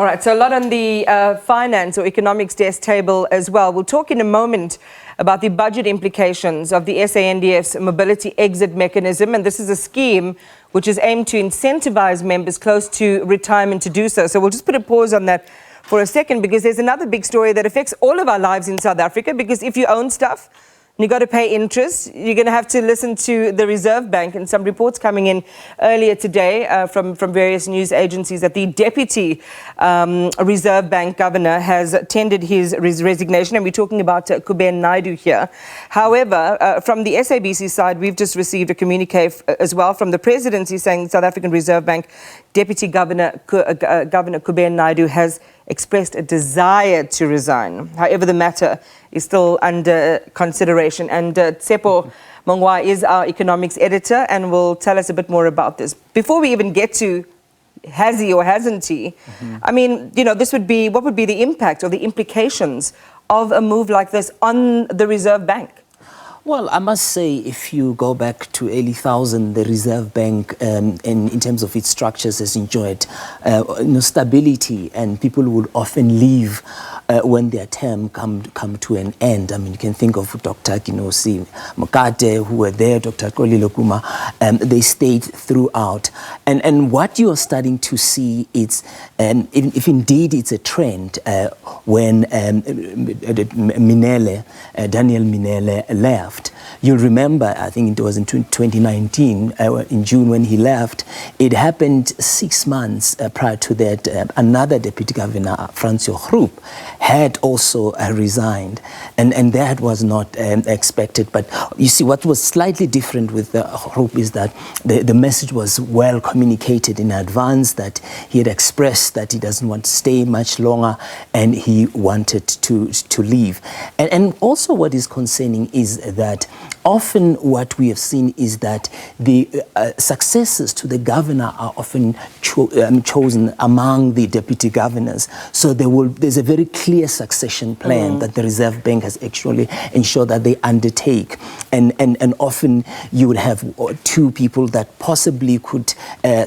All right, so a lot on the finance or economics desk table as well. We'll talk in a moment about the budget implications of the SANDFs Mobility Exit Mechanism. And this is a scheme which is aimed to incentivize members close to retirement to do so. So we'll just put a pause on that for a second, because there's another big story that affects all of our lives in South Africa. Because if you own stuff, you got to pay interest. You're going to have to listen to the Reserve Bank, and some reports coming in earlier today from various news agencies that the Deputy Reserve Bank Governor has tendered his resignation, and we're talking about Kuben Naidu here. Kuben from the SABC side, we've just received a communique as well from the Presidency saying South African Reserve Bank Deputy Governor Kuben Naidu has expressed a desire to resign. However, the matter is still under consideration. And Tshepo Mongoai is our economics editor and will tell us a bit more about this. Before we even get to has he or hasn't he, I mean, you know, what would be the impact or the implications of a move like this on the Reserve Bank? Well, I must say, if you go back to early 2000, the Reserve Bank, in terms of its structures, has enjoyed stability, and people would often leave when their term come to an end. I mean, you can think of Dr. Kinosi Mokate, who were there, Dr. Kolile Kuma, they stayed throughout. And what you are starting to see is, if indeed it's a trend, when Daniel Minele left, you'll remember, I think it was in 2019, in June when he left, it happened 6 months prior to that. Another Deputy Governor, Francois Groep, had also resigned, and that was not expected. But you see, what was slightly different with Groep is that the message was well communicated in advance, that he had expressed that he doesn't want to stay much longer and he wanted to leave. And also what is concerning is that often what we have seen is that the successors to the governor are often chosen among the deputy governors. So there's a very clear succession plan that the Reserve Bank has actually ensured that they undertake. And often you would have two people that possibly could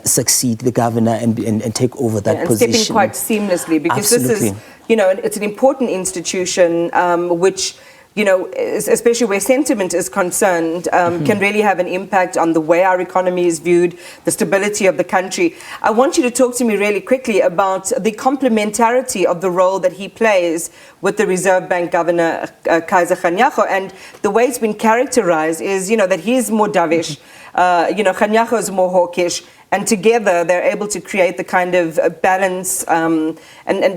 succeed the governor and take over that position. And step in quite seamlessly, because Absolutely. This is, you know, it's an important institution which, you know, especially where sentiment is concerned, can really have an impact on the way our economy is viewed, the stability of the country. I want you to talk to me really quickly about the complementarity of the role that he plays with the Reserve Bank Governor, Kaiser Kganyago, and the way it's been characterized is, you know, that he's more dovish, Kganyago is more hawkish, and together they're able to create the kind of balance and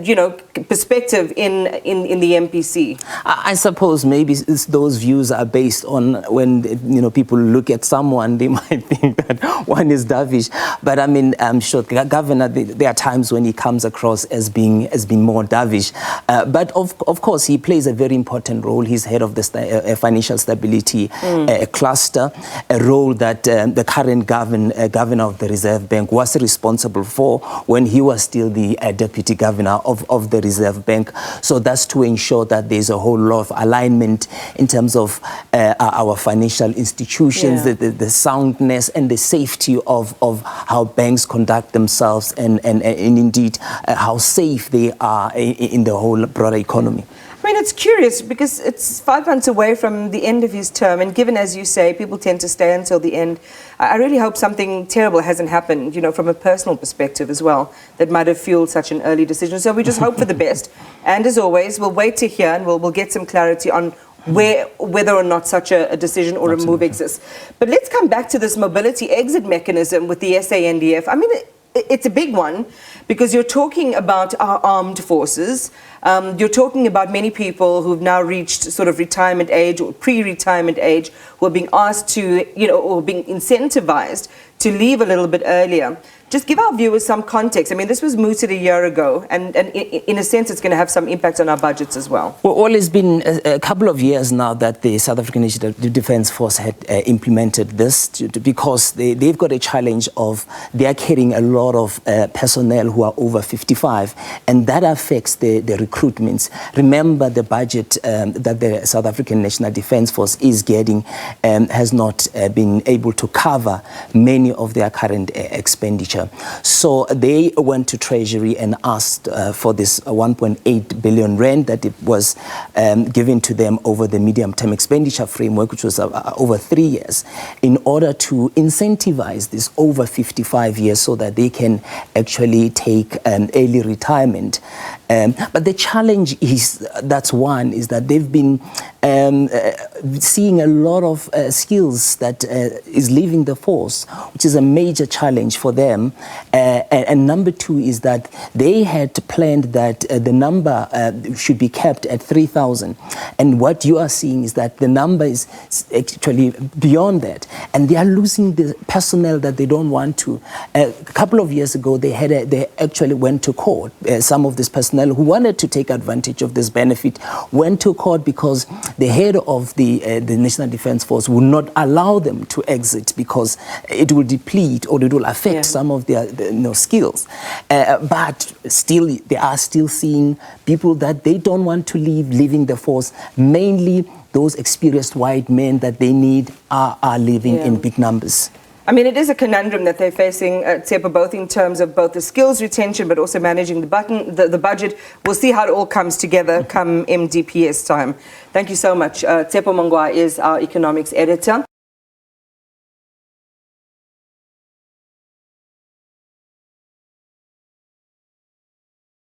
you know, perspective in the MPC. I suppose maybe those views are based on when, you know, people look at someone, they might think that one is dovish. But I mean, I'm sure Governor, there are times when he comes across as being more dovish. But of course, he plays a very important role. He's head of the financial stability cluster, a role that the current governor of the Reserve Bank was responsible for when he was still the deputy governor of the Reserve Bank. So that's to ensure that there's a whole lot of alignment in terms of our financial institutions, the soundness and the safety of how banks conduct themselves, and indeed how safe they are in the whole broader economy. I mean, it's curious because it's 5 months away from the end of his term, and given, as you say, people tend to stay until the end, I really hope something terrible hasn't happened, you know, from a personal perspective as well, that might have fueled such an early decision. So we just hope for the best. And as always, we'll wait to hear, and we'll get some clarity on whether or not such a decision or a move exists. But let's come back to this mobility exit mechanism with the SANDF. I mean, it's a big one, because you're talking about our armed forces. You're talking about many people who've now reached sort of retirement age or pre-retirement age, who are being asked to, you know, or being incentivized to leave a little bit earlier. Just give our viewers some context. I mean, this was mooted a year ago, and in a sense, it's going to have some impact on our budgets as well. Well, it's been a couple of years now that the South African National Defence Force had implemented this because they've got a challenge of they are carrying a lot of personnel who are over 55, and that affects the recruitments. Remember, the budget that the South African National Defence Force is getting has not been able to cover many of their current expenditure. expenditure. So they went to Treasury and asked for this 1.8 billion rand that it was given to them over the medium-term expenditure framework, which was over 3 years, in order to incentivize this over 55 years so that they can actually take early retirement. But the challenge is, that's one, is that they've been seeing a lot of skills that is leaving the force, which is a major challenge for them. And number two is that they had planned that the number should be kept at 3,000. And what you are seeing is that the number is actually beyond that. And they are losing the personnel that they don't want to. A couple of years ago, they actually went to court. Some of this personnel who wanted to take advantage of this benefit went to court because the head of the National Defence Force would not allow them to exit because it will deplete or it will affect some of their skills. But still, they are still seeing people that they don't want to leaving the force. Mainly those experienced white men that they need are living in big numbers. I mean, it is a conundrum that they're facing, Tshepo, both in terms of both the skills retention, but also managing the budget. We'll see how it all comes together come MDPS time. Thank you so much. Tshepo Mongoai is our economics editor.